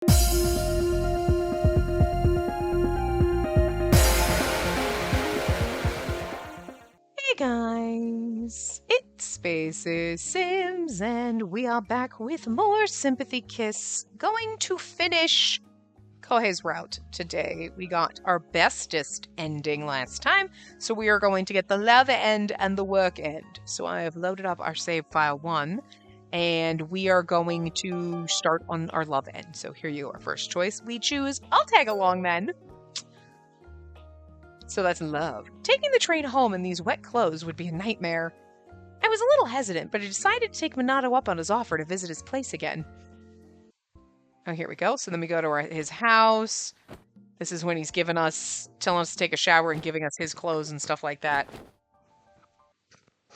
Hey guys, it's Spaces Sims, and we are back with more Sympathy Kiss. Going to finish Kohei's route today. We got our bestest ending last time, so we are going to get the love end and the work end. So I have loaded up our save file 1, and we are going to start on our love end. So here you are, first choice. We choose, I'll tag along then. So that's love. Taking the train home in these wet clothes would be a nightmare. I was a little hesitant, but I decided to take Minato up on his offer to visit his place again. Oh, here we go. So then we go to his house. This is when he's telling us to take a shower and giving us his clothes and stuff like that.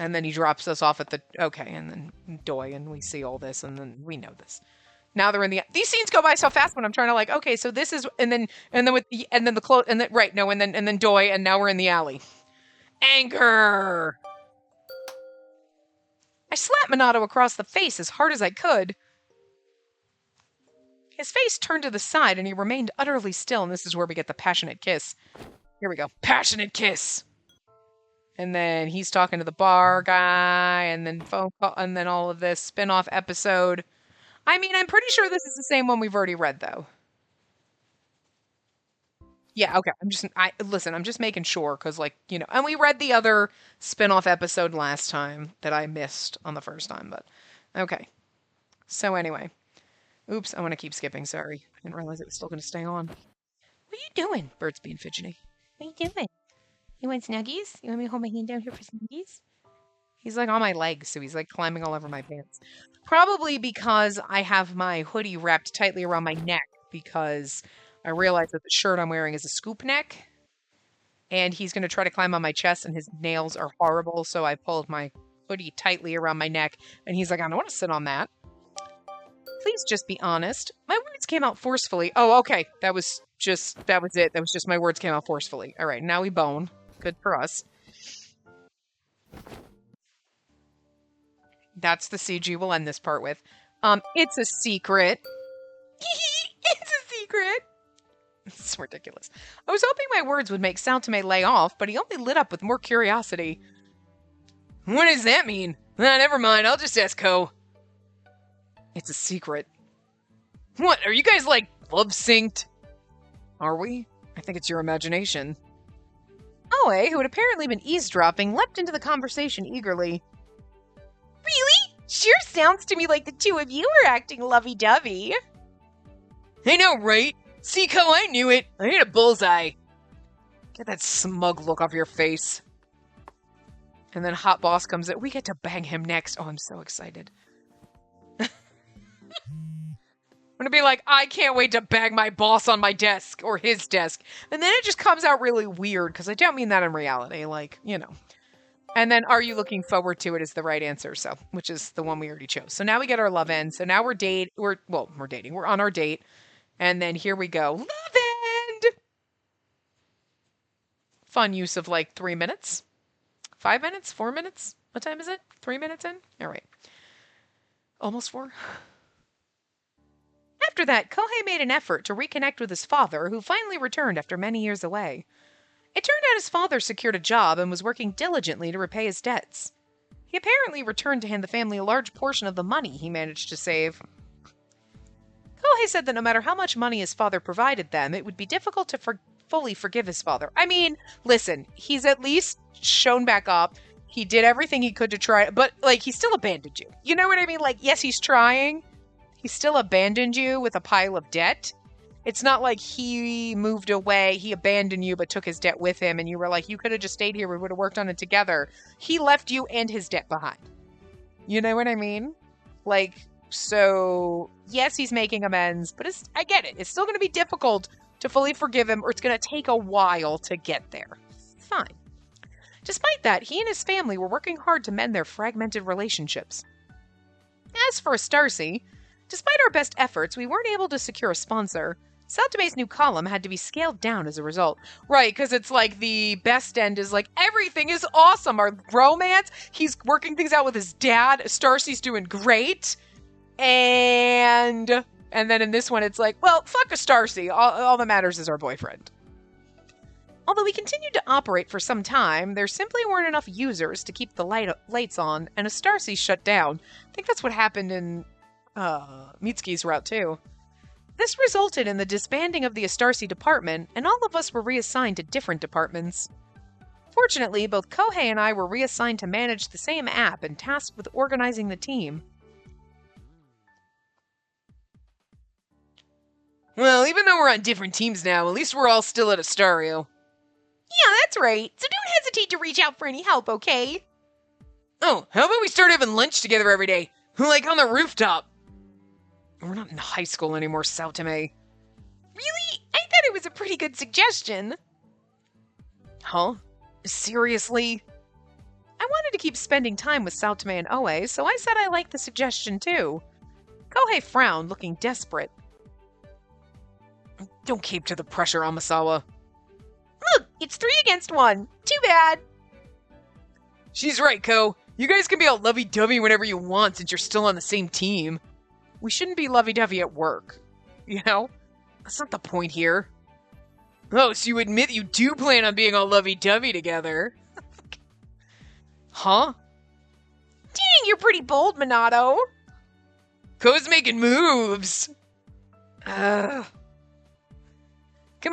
And then he drops us off at and then Doi, and we see all this, and then we know this. Now they're in these scenes go by so fast when I'm trying to okay, so this is, and then the clothes, and then, right, no, and then Doi, and now we're in the alley. Anger! I slapped Minato across the face as hard as I could. His face turned to the side, and he remained utterly still, and this is where we get the passionate kiss. Here we go. Passionate kiss! And then he's talking to the bar guy, and then phone call, and then all of this spin-off episode. I mean, I'm pretty sure this is the same one we've already read, though. Yeah, okay. I'm just making sure, because, and we read the other spin-off episode last time that I missed on the first time, but okay. So anyway. Oops, I want to keep skipping, sorry. I didn't realize it was still going to stay on. What are you doing? Bert's being fidgety. What are you doing? You want snuggies? You want me to hold my hand down here for snuggies? He's on my legs, so he's climbing all over my pants. Probably because I have my hoodie wrapped tightly around my neck, because I realize that the shirt I'm wearing is a scoop neck. And he's going to try to climb on my chest, and his nails are horrible, so I pulled my hoodie tightly around my neck. And he's like, I don't want to sit on that. Please just be honest. My words came out forcefully. Oh, okay. That was it. That was just my words came out forcefully. All right, now we bone. Good for us. That's the CG we'll end this part with. It's a secret. It's a secret. It's ridiculous. I was hoping my words would make Saltame lay off, but he only lit up with more curiosity. What does that mean? Never mind. I'll just ask Ko. It's a secret. What? Are you guys love synced? Are we? I think it's your imagination. Oe, who had apparently been eavesdropping, leapt into the conversation eagerly. Really? Sure sounds to me like the two of you were acting lovey-dovey. I know, right? See, Ko, I knew it. I hit a bullseye. Get that smug look off your face. And then Hot Boss comes in. We get to bang him next. Oh, I'm so excited. I'm gonna be I can't wait to bang my boss on my desk, or his desk. And then it just comes out really weird, because I don't mean that in reality, And then, are you looking forward to it is the right answer, so, which is the one we already chose. So now we get our love end. So now we're dating. We're on our date. And then here we go. Love end! Fun use of 3 minutes. 5 minutes? 4 minutes? What time is it? 3 minutes in? All right. Almost 4. After that, Kohei made an effort to reconnect with his father, who finally returned after many years away. It turned out his father secured a job and was working diligently to repay his debts. He apparently returned to hand the family a large portion of the money he managed to save. Kohei said that no matter how much money his father provided them, it would be difficult to fully forgive his father. I mean, listen, he's at least shown back up. He did everything he could to try, but, he still abandoned you. You know what I mean? Yes, he's trying. He still abandoned you with a pile of debt. It's not like he moved away, he abandoned you, but took his debt with him, and you were like, you could have just stayed here, we would have worked on it together. He left you and his debt behind. You know what I mean? So, yes, he's making amends, but I get it. It's still going to be difficult to fully forgive him, or it's going to take a while to get there. Fine. Despite that, he and his family were working hard to mend their fragmented relationships. As for Starcy, despite our best efforts, we weren't able to secure a sponsor. Saltame's new column had to be scaled down as a result. Right, because it's the best end is everything is awesome. Our romance, he's working things out with his dad. Starcy's doing great. And And then in this one, it's like, well, fuck a Starcy. All that matters is our boyfriend. Although we continued to operate for some time, there simply weren't enough users to keep the lights on, and a Starcy shut down. I think that's what happened in Mitsuki's route too. This resulted in the disbanding of the Astarcy department, and all of us were reassigned to different departments. Fortunately, both Kohei and I were reassigned to manage the same app and tasked with organizing the team. Well, even though we're on different teams now, at least we're all still at Astario. Yeah, that's right. So don't hesitate to reach out for any help, okay? Oh, how about we start having lunch together every day? Like on the rooftop. We're not in high school anymore, Saotome. Really? I thought it was a pretty good suggestion. Huh? Seriously? I wanted to keep spending time with Saotome and Oe, so I said I liked the suggestion too. Kohei frowned, looking desperate. Don't cape to the pressure, Amasawa. Look, it's 3 against 1. Too bad. She's right, Ko. You guys can be all lovey-dovey whenever you want since you're still on the same team. We shouldn't be lovey-dovey at work. You know? That's not the point here. Oh, so you admit you do plan on being all lovey-dovey together. Huh? Dang, you're pretty bold, Minato. Ko's making moves. Come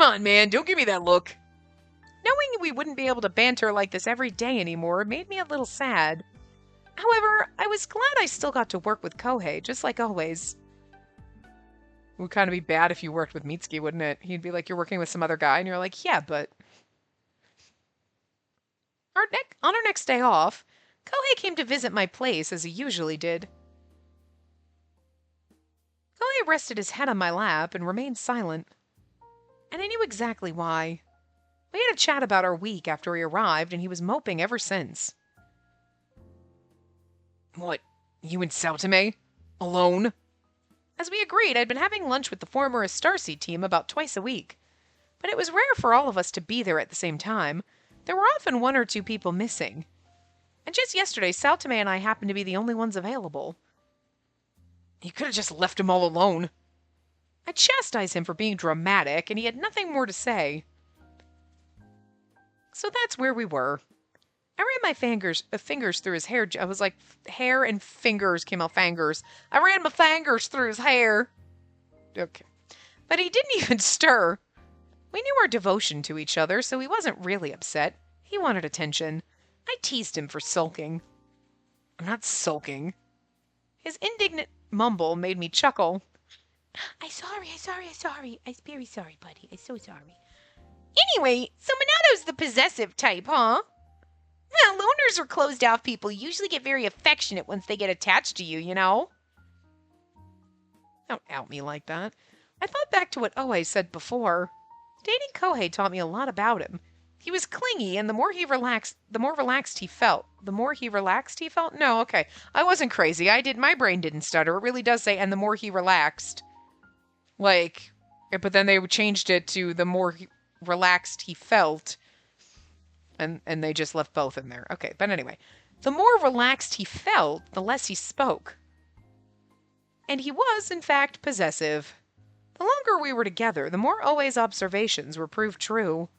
on, man, don't give me that look. Knowing we wouldn't be able to banter like this every day anymore made me a little sad. However, I was glad I still got to work with Kohei, just like always. It would kind of be bad if you worked with Mitsuki, wouldn't it? He'd be like, you're working with some other guy, and you're like, yeah, but... On our next day off, Kohei came to visit my place, as he usually did. Kohei rested his head on my lap and remained silent. And I knew exactly why. We had a chat about our week after he arrived, and he was moping ever since. What, you and Saotome? Alone? As we agreed, I'd been having lunch with the former Astarcy team about twice a week. But it was rare for all of us to be there at the same time. There were often 1 or 2 people missing. And just yesterday, Saotome and I happened to be the only ones available. You could have just left him all alone. I chastised him for being dramatic, and he had nothing more to say. So that's where we were. I ran my fingers through his hair. I was like, hair and fingers came out fingers. I ran my fingers through his hair. Okay. But he didn't even stir. We knew our devotion to each other, so he wasn't really upset. He wanted attention. I teased him for sulking. I'm not sulking. His indignant mumble made me chuckle. I'm sorry. I'm very sorry, buddy. I'm so sorry. Anyway, so Minato's the possessive type, huh? Well, loners or closed-off people usually get very affectionate once they get attached to you, you know? Don't out me like that. I thought back to what Oe said before. Dating Kohei taught me a lot about him. He was clingy, and the more relaxed he felt. The more he relaxed he felt? No, okay. I wasn't crazy. My brain didn't stutter. It really does say, and the more he relaxed. Like, but then they changed it to the more relaxed he felt. And they just left both in there. Okay, but anyway. The more relaxed he felt, the less he spoke. And he was, in fact, possessive. The longer we were together, the more Oe's observations were proved true.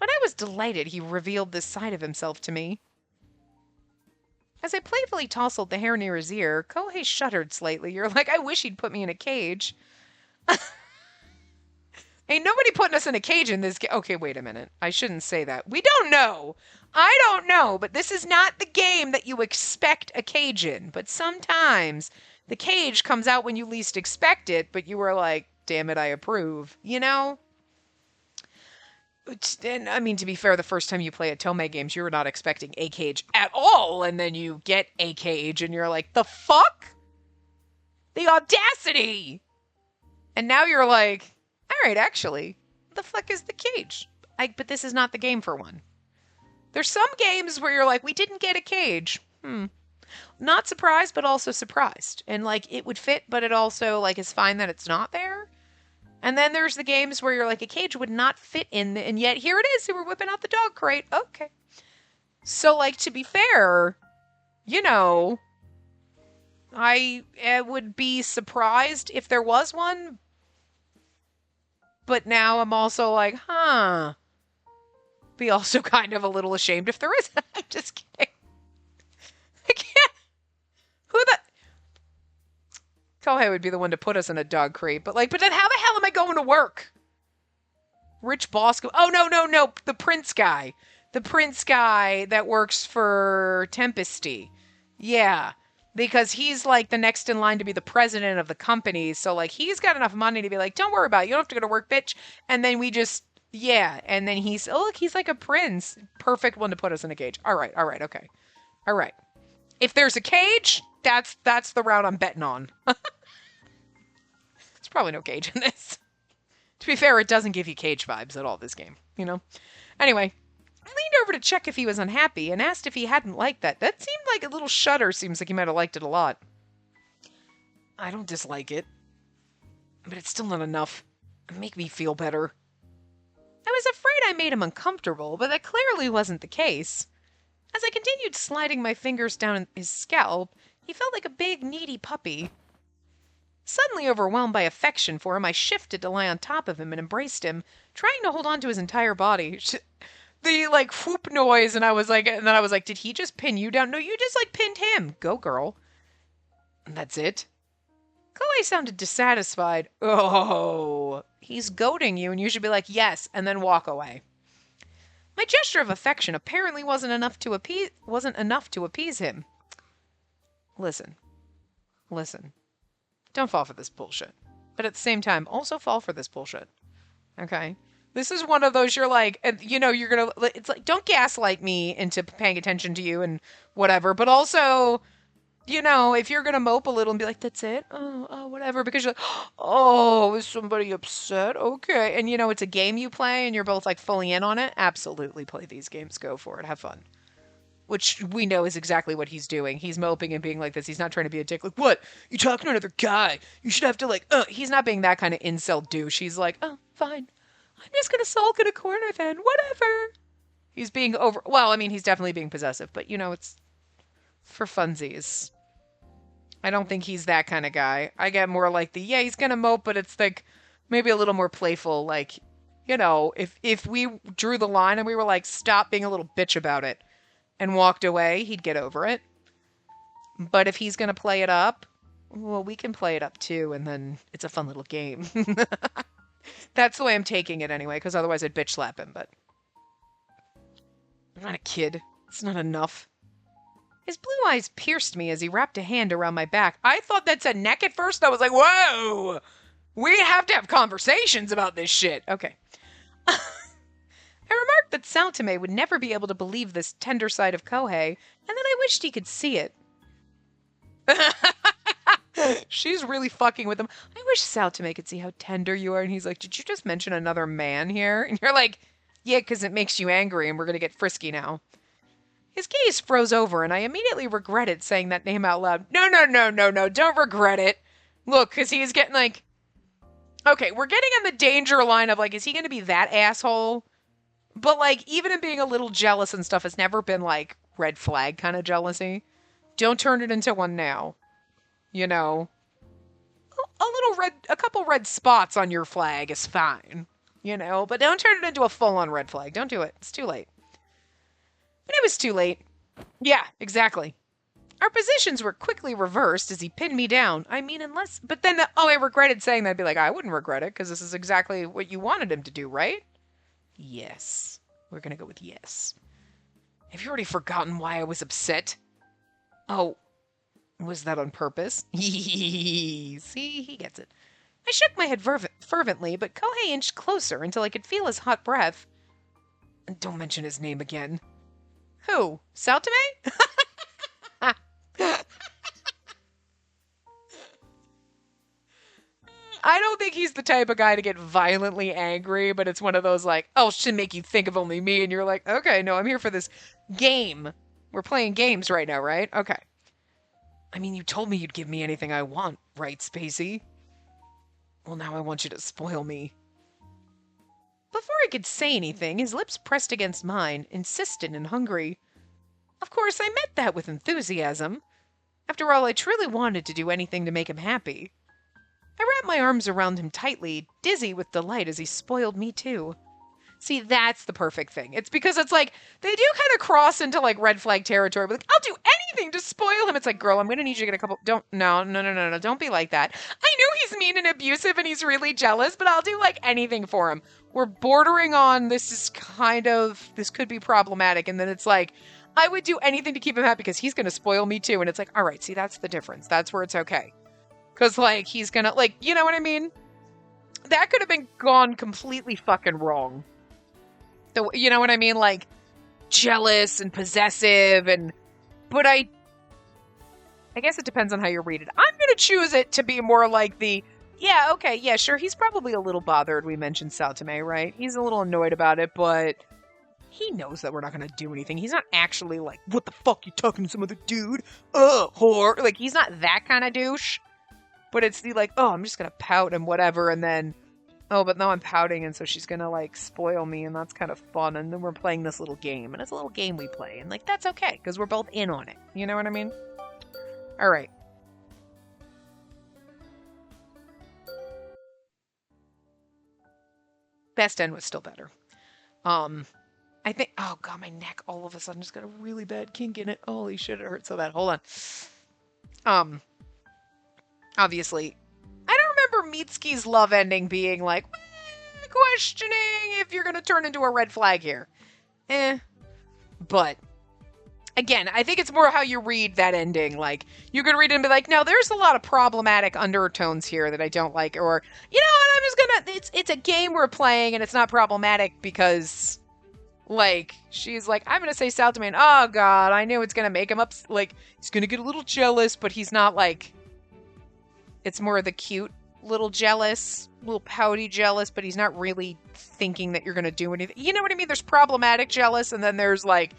But I was delighted he revealed this side of himself to me. As I playfully tousled the hair near his ear, Kohei shuddered slightly. You're like, I wish he'd put me in a cage. Ain't nobody putting us in a cage in this game. Okay, wait a minute. I shouldn't say that. We don't know. I don't know, but this is not the game that you expect a cage in. But sometimes the cage comes out when you least expect it, but you were like, damn it, I approve. You know? And, I mean, to be fair, the first time you play Otome games, you're not expecting a cage at all, and then you get a cage, and you're like, the fuck? The audacity! And now you're like, alright, actually, the fuck is the cage? But this is not the game for one. There's some games where you're like, we didn't get a cage. Not surprised, but also surprised. And, like, it would fit, but it also, like, is fine that it's not there. And then there's the games where you're like, a cage would not fit in, and yet here it is, we're whipping out the dog crate. Okay. So, like, to be fair, you know, I would be surprised if there was one, but now I'm also like, huh. Be also kind of a little ashamed if there is. I'm just kidding. I can't. Who the. Kohei would be the one to put us in a dog crate, but like, but then how the hell am I going to work? Rich boss. Oh, no, no, no. The prince guy. The prince guy that works for Tempesty. Yeah. Because he's like the next in line to be the president of the company. So like he's got enough money to be like, don't worry about it. You don't have to go to work, bitch. And then we just, yeah. And then he's, oh, look, he's like a prince. Perfect one to put us in a cage. All right. All right. Okay. All right. If there's a cage, that's the route I'm betting on. There's probably no cage in this. To be fair, it doesn't give you cage vibes at all, this game, you know? Anyway, I leaned over to check if he was unhappy and asked if he hadn't liked that. That seemed like a little shudder. Seems like he might have liked it a lot. I don't dislike it, but it's still not enough. Make me feel better. I was afraid I made him uncomfortable, but that clearly wasn't the case. As I continued sliding my fingers down his scalp, he felt like a big, needy puppy. Suddenly overwhelmed by affection for him, I shifted to lie on top of him and embraced him, trying to hold on to his entire body. The, like, whoop noise, and then I was like, did he just pin you down? No, you just, like, pinned him. Go, girl. And that's it. Chloe sounded dissatisfied. Oh, he's goading you, and you should be like, yes, and then walk away. My gesture of affection apparently wasn't enough to appease him. Listen. Don't fall for this bullshit. But at the same time, also fall for this bullshit. Okay? This is one of those you're like, you know, you're gonna, it's like, don't gaslight me into paying attention to you and whatever, but also, you know, if you're gonna mope a little and be like, that's it? Oh, whatever, because you're like, oh, is somebody upset? Okay. And you know, it's a game you play and you're both like fully in on it. Absolutely play these games. Go for it. Have fun. Which we know is exactly what he's doing. He's moping and being like this. He's not trying to be a dick. Like, what? You talking to another guy? You should have to, like, He's not being that kind of incel douche. He's like, oh, fine. I'm just gonna sulk in a corner then. Whatever. He's being well, I mean, he's definitely being possessive, but, you know, it's for funsies. I don't think he's that kind of guy. I get more like yeah, he's gonna mope, but it's, like, maybe a little more playful. Like, you know, if we drew the line and we were like, stop being a little bitch about it, and walked away, he'd get over it. But if he's going to play it up, well, we can play it up too, and then it's a fun little game. That's the way I'm taking it anyway, because otherwise I'd bitch slap him, but I'm not a kid. It's not enough. His blue eyes pierced me as he wrapped a hand around my back. I thought that said neck at first. I was like, whoa! We have to have conversations about this shit. Okay. I remarked that Saltame would never be able to believe this tender side of Kohei, and that I wished he could see it. She's really fucking with him. I wish Saltame could see how tender you are. And he's like, did you just mention another man here? And you're like, yeah, because it makes you angry, and we're going to get frisky now. His gaze froze over, and I immediately regretted saying that name out loud. No, don't regret it. Look, because he's getting like... Okay, we're getting on the danger line of, like, is he going to be that asshole? But, like, even in being a little jealous and stuff, it's never been, like, red flag kind of jealousy. Don't turn it into one now. You know? A couple red spots on your flag is fine. You know? But don't turn it into a full-on red flag. Don't do it. It's too late. But it was too late. Yeah, exactly. Our positions were quickly reversed as he pinned me down. I mean, unless... But then, I regretted saying that. I'd be like, I wouldn't regret it, because this is exactly what you wanted him to do, right? Yes. We're gonna go with yes. Have you already forgotten why I was upset? Oh, was that on purpose? See, he gets it. I shook my head fervently, but Kohei inched closer until I could feel his hot breath. Don't mention his name again. Who? Saltame? I don't think he's the type of guy to get violently angry, but it's one of those like, oh, should make you think of only me, and you're like, okay, no, I'm here for this game. We're playing games right now, right? Okay. I mean, you told me you'd give me anything I want, right, Spacey? Well, now I want you to spoil me. Before I could say anything, his lips pressed against mine, insistent and hungry. Of course, I met that with enthusiasm. After all, I truly wanted to do anything to make him happy. I wrapped my arms around him tightly, dizzy with delight as he spoiled me too. See, that's the perfect thing. It's because it's like they do kind of cross into like red flag territory. But like, I'll do anything to spoil him. It's like, girl, I'm gonna need you to get a couple. Don't, no, no, no, no, no. Don't be like that. I know he's mean and abusive and he's really jealous, but I'll do like anything for him. We're bordering on this could be problematic. And then it's like, I would do anything to keep him happy because he's gonna spoil me too. And it's like, all right, see, that's the difference. That's where it's okay. Because like he's gonna like, you know what I mean? That could have been gone completely fucking wrong. You know what I mean? Like, jealous and possessive but I guess it depends on how you read it. I'm going to choose it to be more like yeah, okay, yeah, sure, he's probably a little bothered we mentioned Saltame, right? He's a little annoyed about it, but he knows that we're not going to do anything. He's not actually like, what the fuck, you talking to some other dude? Whore. Like, he's not that kind of douche. But it's the like, oh, I'm just going to pout and whatever, and then oh, but now I'm pouting, and so she's gonna, like, spoil me, and that's kind of fun, and then we're playing this little game, and it's a little game we play, and, like, that's okay, because we're both in on it. You know what I mean? Alright. Best end was still better. I think, oh god, my neck all of a sudden just got a really bad kink in it. Holy shit, it hurts so bad. Hold on. Obviously, I don't remember Mitsuki's love ending being like, questioning if you're going to turn into a red flag here. But, again, I think it's more how you read that ending. Like, you could read it and be like, no, there's a lot of problematic undertones here that I don't like. Or, you know what, I'm just going to, it's a game we're playing and it's not problematic because, like, she's like, I'm going to say Saltman, oh god, I knew it's going to make him up, like, he's going to get a little jealous, but he's not like, it's more of the cute little jealous, little pouty jealous, but he's not really thinking that you're going to do anything. You know what I mean? There's problematic jealous, and then there's like,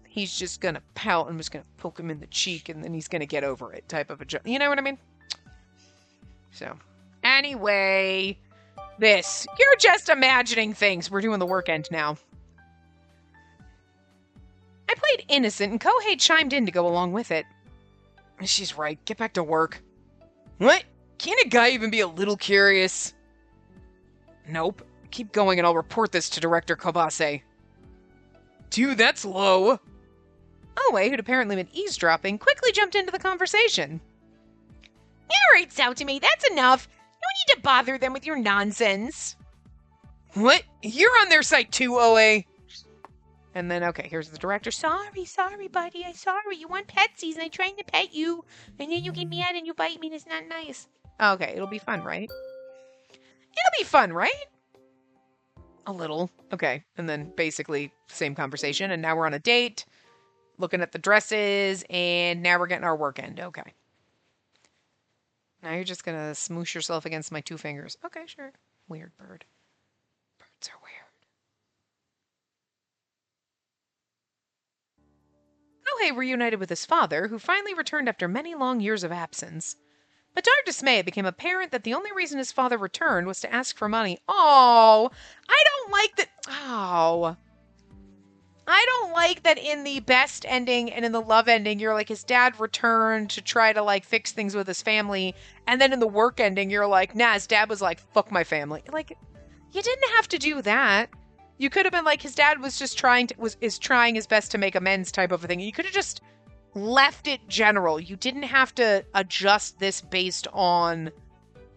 he's just going to pout and I'm just going to poke him in the cheek, and then he's going to get over it type of a you know what I mean? So, anyway, you're just imagining things. We're doing the work end now. I played innocent, and Kohei chimed in to go along with it. She's right. Get back to work. What? Can't a guy even be a little curious? Nope. Keep going and I'll report this to Director Kobase. Dude, that's low. Oe, who'd apparently been eavesdropping, quickly jumped into the conversation. Alright, Saotome, that's enough. No need to bother them with your nonsense. What? You're on their side too, Oe. And then, okay, here's the director. Sorry, buddy. I'm sorry. You want petsies and I'm trying to pet you. And then you get mad and you bite me and it's not nice. Okay, it'll be fun, right? It'll be fun, right? A little. Okay, and then basically same conversation. And now we're on a date, looking at the dresses, and now we're getting our work end. Okay. Now you're just going to smoosh yourself against my 2 fingers. Okay, sure. Weird bird. Birds are weird. Kohei reunited with his father, who finally returned after many long years of absence. But to our dismay, it became apparent that the only reason his father returned was to ask for money. Oh, I don't like that. Oh. I don't like that in the best ending and in the love ending, you're like, his dad returned to try to, like, fix things with his family. And then in the work ending, you're like, nah, his dad was like, fuck my family. Like, you didn't have to do that. You could have been like, his dad was just trying his best to make amends type of a thing. You could have just left it general. You didn't have to adjust this based on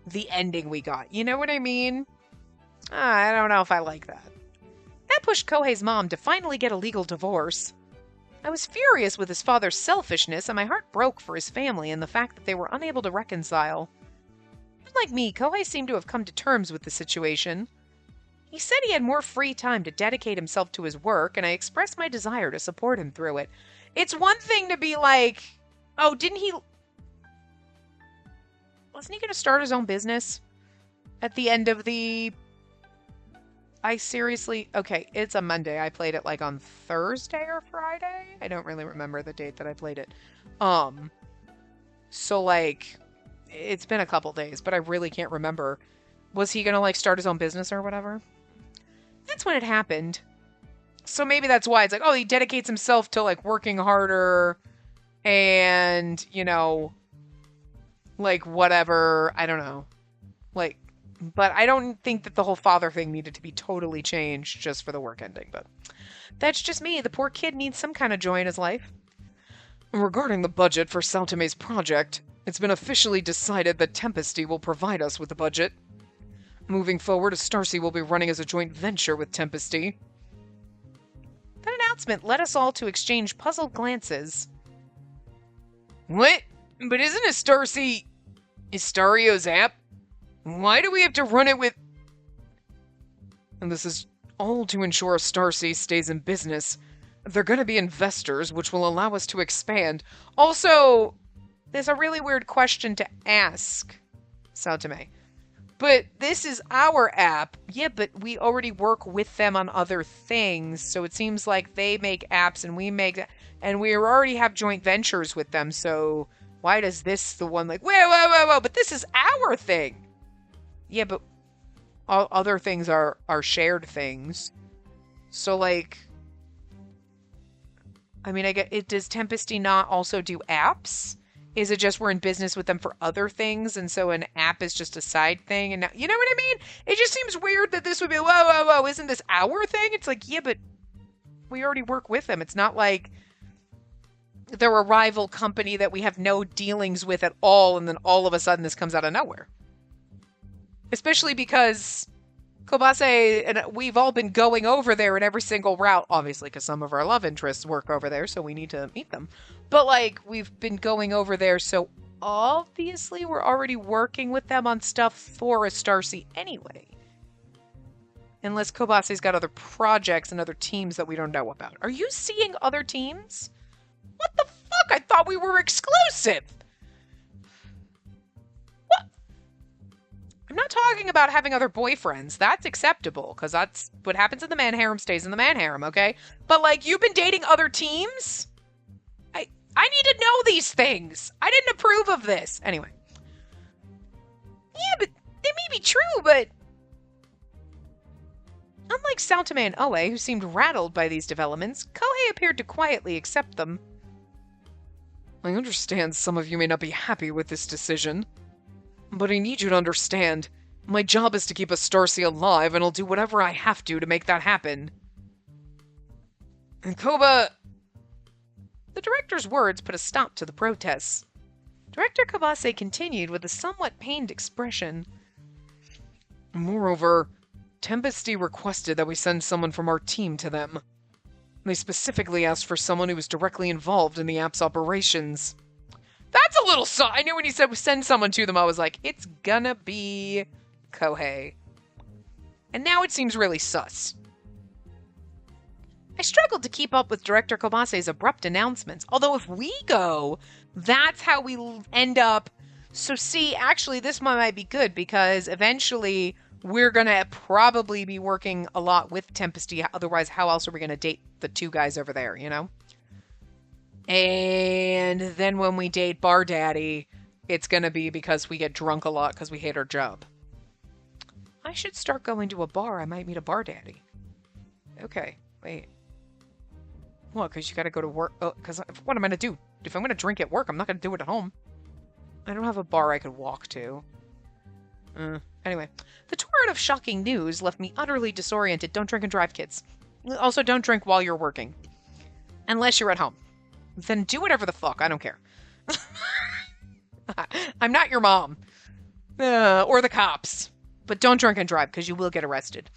the ending we got. You know what I mean? I don't know if I like that. That pushed Kohei's mom to finally get a legal divorce. I was furious with his father's selfishness, and my heart broke for his family and the fact that they were unable to reconcile. Unlike me, Kohei seemed to have come to terms with the situation. He said he had more free time to dedicate himself to his work, and I expressed my desire to support him through it. It's one thing to be like, oh, wasn't he going to start his own business at the end of okay, it's a Monday. I played it like on Thursday or Friday. I don't really remember the date that I played it. So like, it's been a couple days, but I really can't remember. Was he going to like start his own business or whatever? That's when it happened. So maybe that's why it's like, oh, he dedicates himself to like working harder and, like, whatever, I don't know. Like, but I don't think that the whole father thing needed to be totally changed just for the work ending, but that's just me. The poor kid needs some kind of joy in his life. Regarding the budget for Salteme's project, it's been officially decided that Tempesty will provide us with the budget. Moving forward, Starcy will be running as a joint venture with Tempesty. That announcement led us all to exchange puzzled glances. What? But isn't Astario's app? Why do we have to run it with... And this is all to ensure Starcy stays in business. They're going to be investors, which will allow us to expand. Also, there's a really weird question to ask, Salteme. But this is our app. Yeah, but we already work with them on other things, so it seems like they make apps and we make... And we already have joint ventures with them, so why does this the one like... Whoa, but this is our thing! Yeah, but all other things are shared things. So, like... I mean, I get it. Does Tempesty not also do apps? Is it just we're in business with them for other things, and so an app is just a side thing? And now, you know what I mean? It just seems weird that this would be, whoa, isn't this our thing? It's like, yeah, but we already work with them. It's not like they're a rival company that we have no dealings with at all, and then all of a sudden this comes out of nowhere. Especially because Kobase and we've all been going over there in every single route, obviously, because some of our love interests work over there, so we need to meet them. But, like, we've been going over there, so obviously we're already working with them on stuff for Astarcy anyway. Unless Kobase's got other projects and other teams that we don't know about. Are you seeing other teams? What the fuck? I thought we were exclusive! I'm not talking about having other boyfriends. That's acceptable, because that's what happens in the man harem stays in the man harem, okay? But, like, you've been dating other teams? I need to know these things. I didn't approve of this. Anyway. Yeah, but they may be true, but... Unlike Saltame and Oe, who seemed rattled by these developments, Kohei appeared to quietly accept them. I understand some of you may not be happy with this decision. But I need you to understand, my job is to keep Astarcy alive, and I'll do whatever I have to make that happen. And Koba... The director's words put a stop to the protests. Director Kabase continued with a somewhat pained expression. Moreover, Tempesty requested that we send someone from our team to them. They specifically asked for someone who was directly involved in the app's operations. That's a little I knew when he said send someone to them, I was like, it's gonna be Kohei. And now it seems really sus. I struggled to keep up with Director Kobase's abrupt announcements. Although if we go, that's how we end up. So see, actually, this one might be good because eventually we're gonna probably be working a lot with Tempesty. Otherwise, how else are we gonna date the two guys over there, you know? And then when we date Bar Daddy, it's going to be because we get drunk a lot because we hate our job. I should start going to a bar. I might meet a Bar Daddy. Okay, wait. What, because you got to go to work? Because what am I going to do? If I'm going to drink at work, I'm not going to do it at home. I don't have a bar I could walk to. Anyway, the torrent of shocking news left me utterly disoriented. Don't drink and drive, kids. Also, don't drink while you're working. Unless you're at home. Then do whatever the fuck. I don't care. I'm not your mom. Or the cops. But don't drink and drive, because you will get arrested.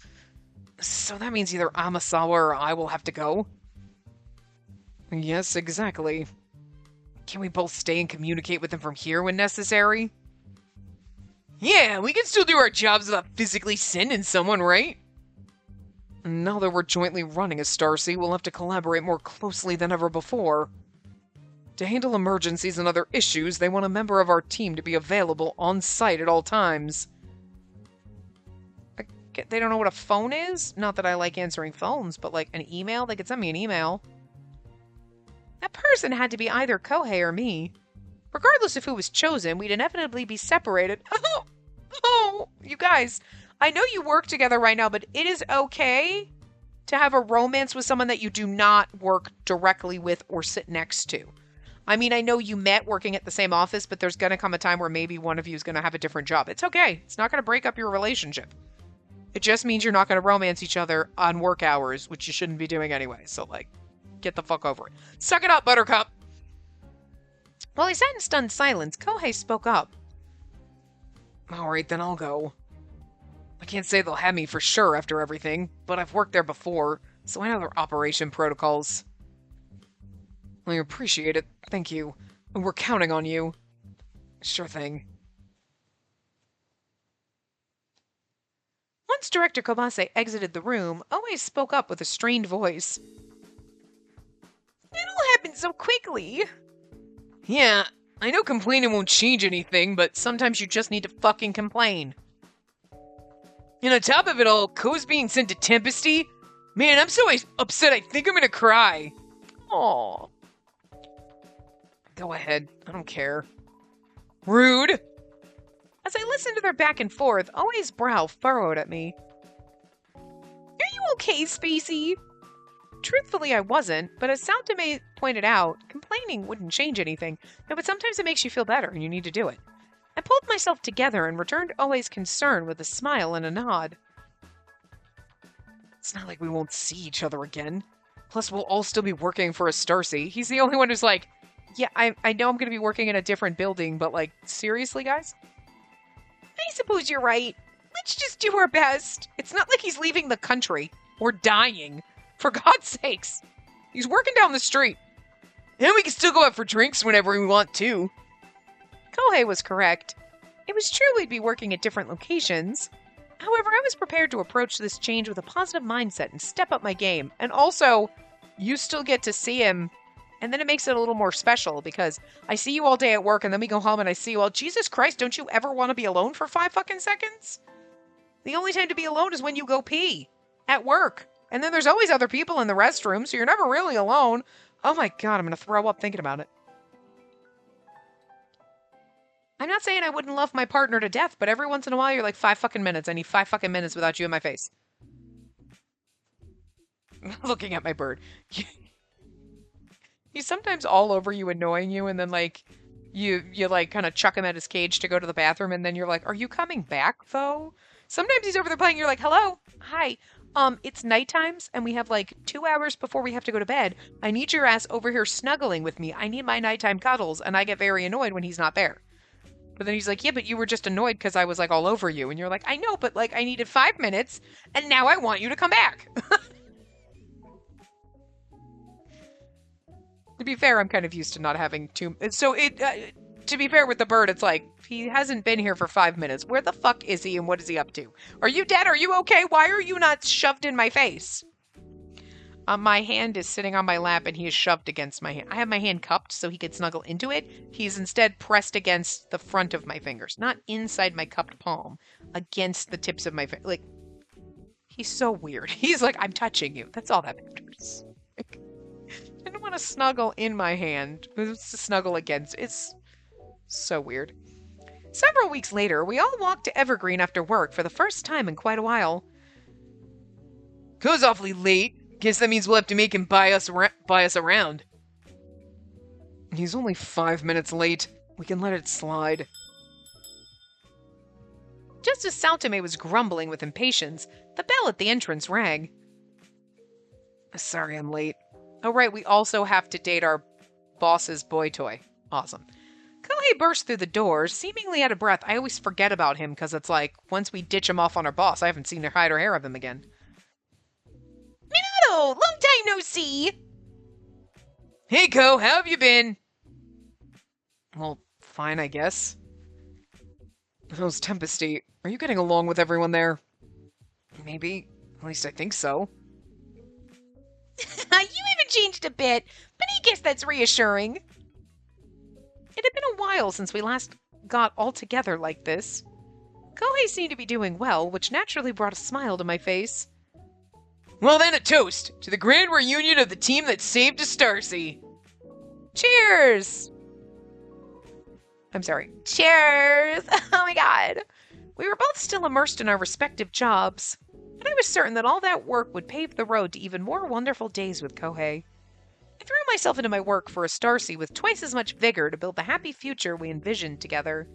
So that means either Amasawa or I will have to go? Yes, exactly. Can we both stay and communicate with them from here when necessary? Yeah, we can still do our jobs without physically sending someone, right? Now that we're jointly running Astarcy, we'll have to collaborate more closely than ever before. To handle emergencies and other issues, they want a member of our team to be available on site at all times. They don't know what a phone is? Not that I like answering phones, but like an email? They could send me an email. That person had to be either Kohei or me. Regardless of who was chosen, we'd inevitably be separated. Oh, you guys, I know you work together right now, but it is okay to have a romance with someone that you do not work directly with or sit next to. I mean, I know you met working at the same office, but there's going to come a time where maybe one of you is going to have a different job. It's okay. It's not going to break up your relationship. It just means you're not going to romance each other on work hours, which you shouldn't be doing anyway. So, like, get the fuck over it. Suck it up, Buttercup! While he sat in stunned silence, Kohei spoke up. Alright, then I'll go. I can't say they'll have me for sure after everything, but I've worked there before, so I know their operation protocols. I appreciate it. Thank you. We're counting on you. Sure thing. Once Director Kobase exited the room, Oe spoke up with a strained voice. It all happened so quickly. Yeah, I know complaining won't change anything, but sometimes you just need to fucking complain. And on top of it all, Ko's being sent to Tempesty? Man, I'm so upset I think I'm gonna cry. Aww. Go ahead, I don't care. Rude! As I listened to their back and forth, Oe's brow furrowed at me. Are you okay, Spacey? Truthfully, I wasn't, but as Saotome pointed out, complaining wouldn't change anything. No, but sometimes it makes you feel better, and you need to do it. I pulled myself together and returned Oe's concern with a smile and a nod. It's not like we won't see each other again. Plus, we'll all still be working for Astarcy. He's the only one who's like, yeah, I know I'm going to be working in a different building, but like, seriously, guys? I suppose you're right. Let's just do our best. It's not like he's leaving the country. Or dying. For God's sakes. He's working down the street. And we can still go out for drinks whenever we want to. Kohei was correct. It was true we'd be working at different locations. However, I was prepared to approach this change with a positive mindset and step up my game. And also, you still get to see him. And then it makes it a little more special because I see you all day at work and then we go home and I see you all. Jesus Christ, don't you ever want to be alone for 5 fucking seconds? The only time to be alone is when you go pee. At work. And then there's always other people in the restroom, so you're never really alone. Oh my god, I'm gonna throw up thinking about it. I'm not saying I wouldn't love my partner to death, but every once in a while you're like 5 fucking minutes. I need 5 fucking minutes without you in my face. Looking at my bird. He's sometimes all over you, annoying you, and then like you like kind of chuck him at his cage to go to the bathroom, and then you're like, are you coming back though? Sometimes he's over there playing, you're like, hello, hi. It's night times, and we have like 2 hours before we have to go to bed. I need your ass over here snuggling with me. I need my nighttime cuddles, and I get very annoyed when he's not there. But then he's like, yeah, but you were just annoyed because I was like all over you. And you're like, I know, but like I needed 5 minutes, and now I want you to come back. To be fair, I'm kind of used to not having too... So, to be fair with the bird, it's like, he hasn't been here for 5 minutes. Where the fuck is he and what is he up to? Are you dead? Are you okay? Why are you not shoved in my face? My hand is sitting on my lap and he is shoved against my hand. I have my hand cupped so he could snuggle into it. He's instead pressed against the front of my fingers. Not inside my cupped palm. Against the tips of my fingers. Like, he's so weird. He's like, I'm touching you. That's all that matters. I don't want to snuggle in my hand. It's to snuggle against. It's so weird. Several weeks later, we all walked to Evergreen after work for the first time in quite a while. Goes awfully late. Guess that means we'll have to make him buy us around. He's only 5 minutes late. We can let it slide. Just as Saotome was grumbling with impatience, the bell at the entrance rang. Sorry I'm late. Oh right, we also have to date our boss's boy toy. Awesome. Kohei burst through the door, seemingly out of breath. I always forget about him because it's like, once we ditch him off on our boss, I haven't seen her hide or hair of him again. Minato! Long time no see! Hey, Ko, how have you been? Well, fine, I guess. How's Tempesty? Are you getting along with everyone there? Maybe. At least I think so. You haven't changed a bit, but I guess that's reassuring. It had been a while since we last got all together like this. Kohei seemed to be doing well, which naturally brought a smile to my face. Well then, a toast to the grand reunion of the team that saved Astarcy. Cheers! I'm sorry. Cheers! Oh my god. We were both still immersed in our respective jobs, and I was certain that all that work would pave the road to even more wonderful days with Kohei. I threw myself into my work for a Starcy with twice as much vigor to build the happy future we envisioned together.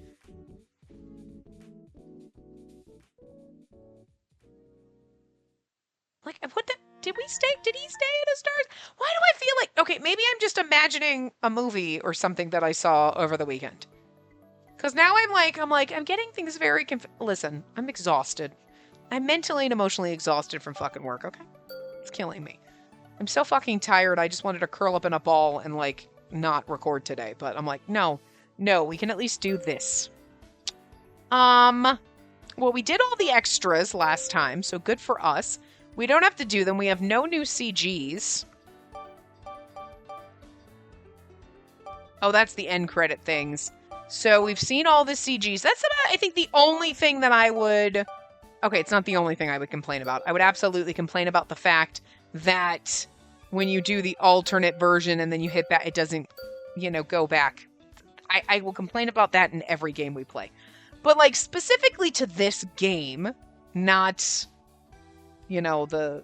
Like, what the? Did he stay at a Stars? Why do I feel like, okay, maybe I'm just imagining a movie or something that I saw over the weekend. Because now I'm getting things very listen, I'm exhausted. I'm mentally and emotionally exhausted from fucking work, okay? It's killing me. I'm so fucking tired, I just wanted to curl up in a ball and, like, not record today. But I'm like, no, we can at least do this. Well, we did all the extras last time, so good for us. We don't have to do them. We have no new CGs. Oh, that's the end credit things. So we've seen all the CGs. That's about, I think, the only thing that I would... Okay, it's not the only thing I would complain about. I would absolutely complain about the fact that when you do the alternate version and then you hit back, it doesn't, go back. I will complain about that in every game we play. But, like, specifically to this game, not... the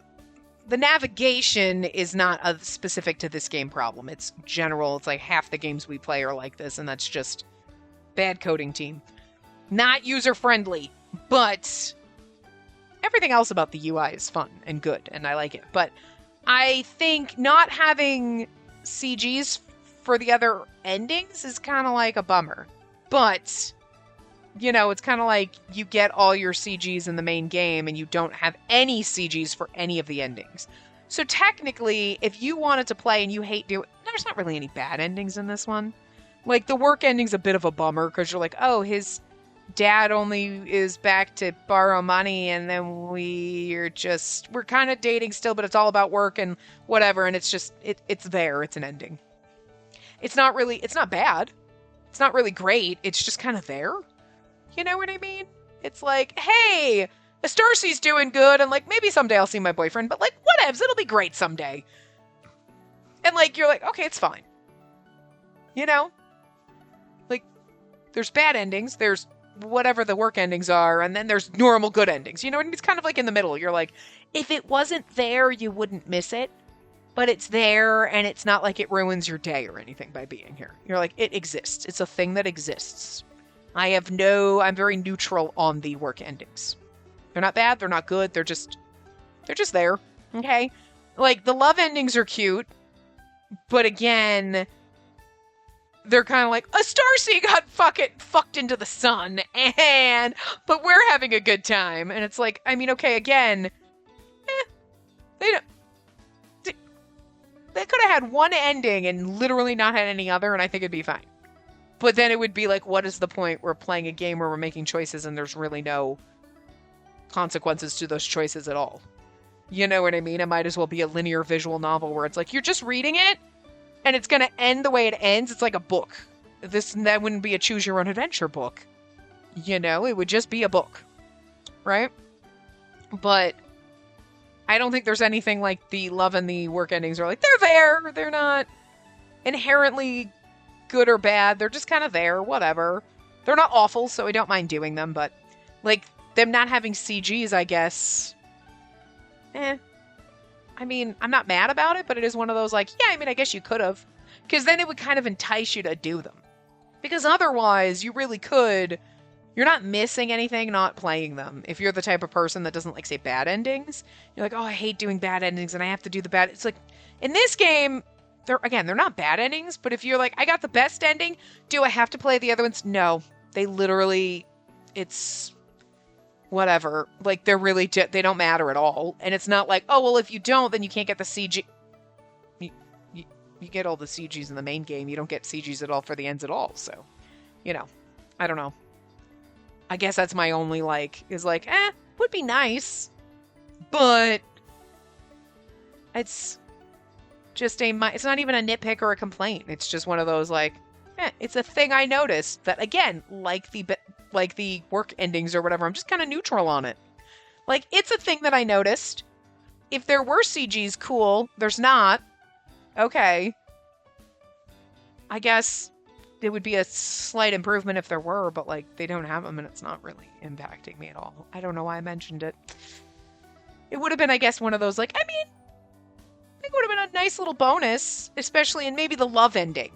navigation is not a specific to this game problem. It's general. It's like half the games we play are like this, and that's just bad coding team. Not user-friendly, but everything else about the UI is fun and good, and I like it. But I think not having CGs for the other endings is kind of like a bummer. But... it's kind of like you get all your CGs in the main game and you don't have any CGs for any of the endings. So technically, if you wanted to play and you hate there's not really any bad endings in this one. Like, the work ending's a bit of a bummer because you're like, oh, his dad only is back to borrow money and then we're kind of dating still, but it's all about work and whatever. And it's just, it's there. It's an ending. It's not bad. It's not really great. It's just kind of there. You know what I mean? It's like, hey, Starcy's doing good, and, like, maybe someday I'll see my boyfriend, but, like, whatevs, it'll be great someday. And, like, you're like, okay, it's fine. Like, there's bad endings, there's whatever the work endings are, and then there's normal good endings. You know what I mean? It's kind of like in the middle. You're like, if it wasn't there, you wouldn't miss it, but it's there, and it's not like it ruins your day or anything by being here. You're like, it exists. It's a thing that exists. I'm very neutral on the work endings. They're not bad, they're not good, they're just there, okay? Like, the love endings are cute, but again, they're kind of like, a Starcy got fucked into the sun, but we're having a good time. And it's like, I mean, okay, again, they could have had one ending and literally not had any other, and I think it'd be fine. But then it would be like, what is the point? We're playing a game where we're making choices and there's really no consequences to those choices at all. You know what I mean? It might as well be a linear visual novel where it's like, you're just reading it and it's going to end the way it ends. It's like a book. That wouldn't be a choose your own adventure book. It would just be a book. Right? But I don't think there's anything like the love and the work endings are like, they're there. They're not inherently good or bad. They're just kind of there, whatever. They're not awful, so I don't mind doing them, but, like, them not having CGs, I guess, I mean, I'm not mad about it, but it is one of those, like, yeah, I mean, I guess you could have, because then it would kind of entice you to do them, because otherwise, you really could, you're not missing anything not playing them. If you're the type of person that doesn't, like, say bad endings, you're like, oh, I hate doing bad endings, and I have to do the bad, it's like, in this game, they're not bad endings, but if you're like, I got the best ending, do I have to play the other ones? No. They literally, it's whatever. Like, they're really, they don't matter at all. And it's not like, oh, well, if you don't, then you can't get the CG. You get all the CGs in the main game. You don't get CGs at all for the ends at all. So, I don't know. I guess that's my only, would be nice. But it's it's not even a nitpick or a complaint. It's just one of those, like, it's a thing I noticed that, again, like the work endings or whatever, I'm just kind of neutral on it. Like, it's a thing that I noticed. If there were CGs, cool. There's not. Okay. I guess it would be a slight improvement if there were, but, like, they don't have them and it's not really impacting me at all. I don't know why I mentioned it. It would have been, I guess, one of those, like, I mean, it would have been nice little bonus, especially in maybe the love ending.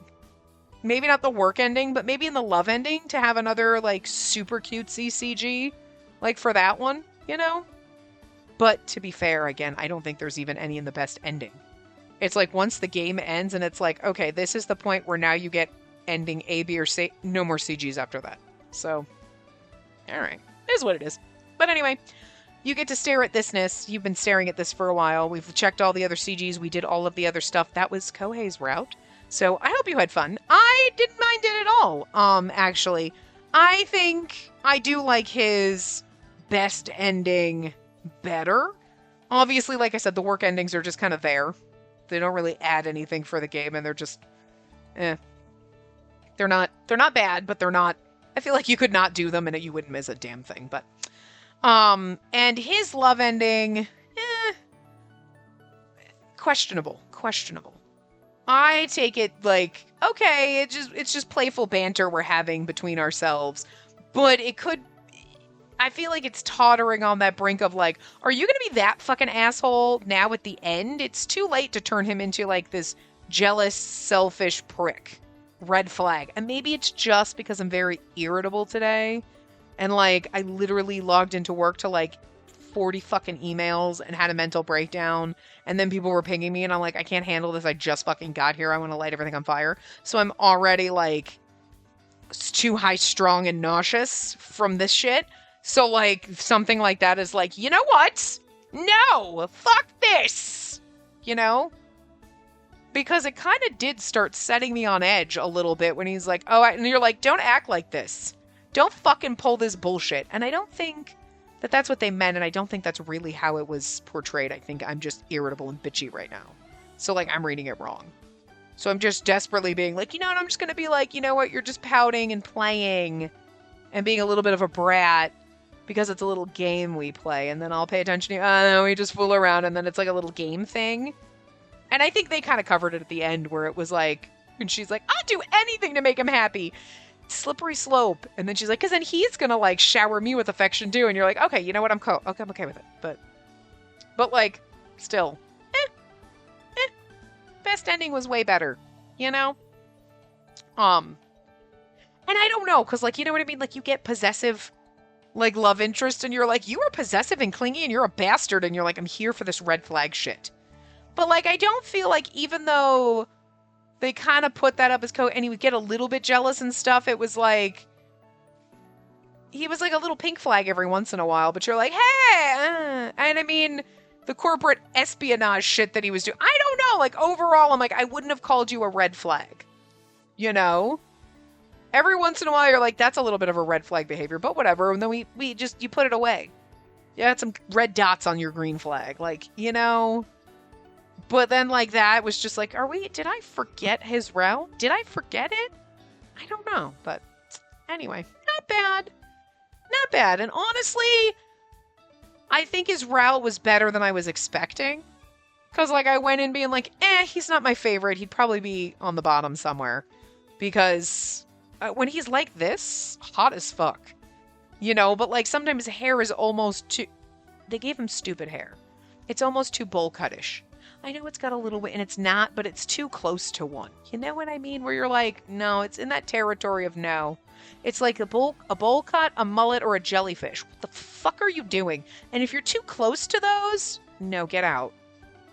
Maybe not the work ending, but maybe in the love ending to have another, like, super cutesy CG, like, for that one, you know? But to be fair, again, I don't think there's even any in the best ending. It's like once the game ends and it's like, okay, this is the point where now you get ending A, B, or C. No more CGs after that. So, alright. It is what it is. But anyway, you get to stare at thisness. You've been staring at this for a while. We've checked all the other CGs. We did all of the other stuff. That was Kohei's route. So I hope you had fun. I didn't mind it at all, actually. I think I do like his best ending better. Obviously, like I said, the work endings are just kind of there. They don't really add anything for the game, and they're just, They're not bad, but they're not, I feel like you could not do them and you wouldn't miss a damn thing, but, and his love ending, questionable. I take it like, okay, it's just playful banter we're having between ourselves, but it could, I feel like it's tottering on that brink of like, are you gonna be that fucking asshole now at the end? It's too late to turn him into like this jealous, selfish prick. Red flag. And maybe it's just because I'm very irritable today. And like, I literally logged into work to like 40 fucking emails and had a mental breakdown. And then people were pinging me and I'm like, I can't handle this. I just fucking got here. I want to light everything on fire. So I'm already like too high strung and nauseous from this shit. So like something like that is like, you know what? No, fuck this. You know? Because it kind of did start setting me on edge a little bit when he's like, oh, and you're like, don't act like this. Don't fucking pull this bullshit. And I don't think that that's what they meant, and I don't think that's really how it was portrayed. I think I'm just irritable and bitchy right now. So, like, I'm reading it wrong. So I'm just desperately being like, you know what, I'm just going to be like, you know what, you're just pouting and playing and being a little bit of a brat because it's a little game we play, and then I'll pay attention to you. Oh, no, we just fool around, and then it's like a little game thing. And I think they kind of covered it at the end where it was like, and she's like, I'll do anything to make him happy. Slippery slope. And then she's like, because then he's going to like shower me with affection too. And you're like, okay, you know what? I'm okay with it. But like, still, best ending was way better, you know? And I don't know, because like, you know what I mean? Like you get possessive, like love interest and you're like, you are possessive and clingy and you're a bastard. And you're like, I'm here for this red flag shit. But, like, I don't feel like even though they kind of put that up as and he would get a little bit jealous and stuff, it was like, he was like a little pink flag every once in a while, but you're like, hey, and I mean, the corporate espionage shit that he was doing, I don't know, like, overall, I'm like, I wouldn't have called you a red flag, you know? Every once in a while, you're like, that's a little bit of a red flag behavior, but whatever, and then you put it away. You had some red dots on your green flag, like, you know? But then, like, that was just like, did I forget his route? Did I forget it? I don't know. But anyway, not bad. Not bad. And honestly, I think his route was better than I was expecting. Because, like, I went in being like, he's not my favorite. He'd probably be on the bottom somewhere. Because when he's like this, hot as fuck. You know, but, like, sometimes his hair is almost too... They gave him stupid hair. It's almost too bowl cut-ish. I know it's got a little bit, and it's not, but it's too close to one. You know what I mean? Where you're like, no, it's in that territory of no. It's like a bowl cut, a mullet, or a jellyfish. What the fuck are you doing? And if you're too close to those, no, get out.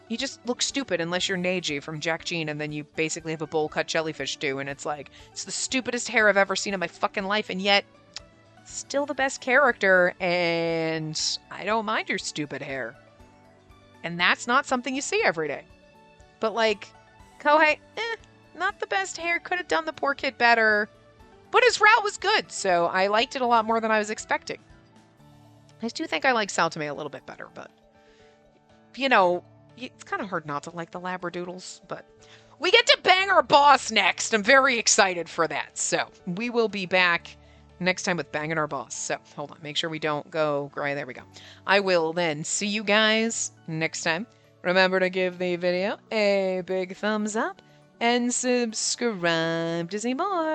You just look stupid unless you're Neji from Jack Jean, and then you basically have a bowl cut jellyfish do, and it's like, it's the stupidest hair I've ever seen in my fucking life, and yet, still the best character, and I don't mind your stupid hair. And that's not something you see every day. But, like, Kohei, not the best hair. Could have done the poor kid better. But his route was good, so I liked it a lot more than I was expecting. I do think I like Saltame a little bit better, but, you know, it's kind of hard not to like the Labradoodles, but we get to bang our boss next. I'm very excited for that. So, we will be back next time with banging our boss. So, hold on. Make sure we don't go right. There we go. I will then see you guys next time. Remember to give the video a big thumbs up and subscribe to see more.